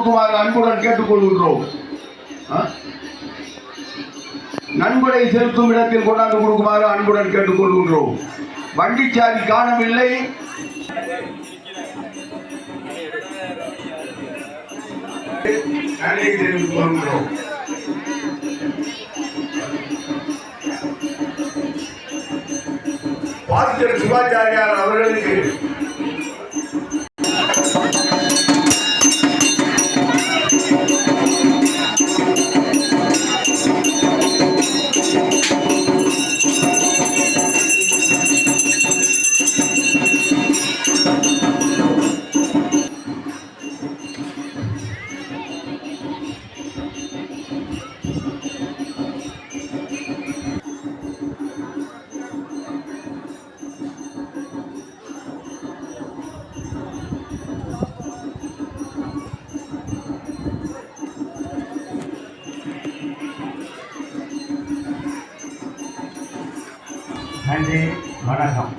கொடுக்குமாறு அன்புடன் கேட்டுக்கொள்கின்றோம். நன்கொடை செலுத்தும் இடத்தில் கொண்டாந்து கொடுக்குமாறு அன்புடன் கேட்டுக்கொள்கின்றோம். வண்டிச்சாவி காணவில்லை. கொள்கிறோம். பாஸ்டர் சிவாச்சாரியார் அவர்களுக்கு நன்றி, வணக்கம்.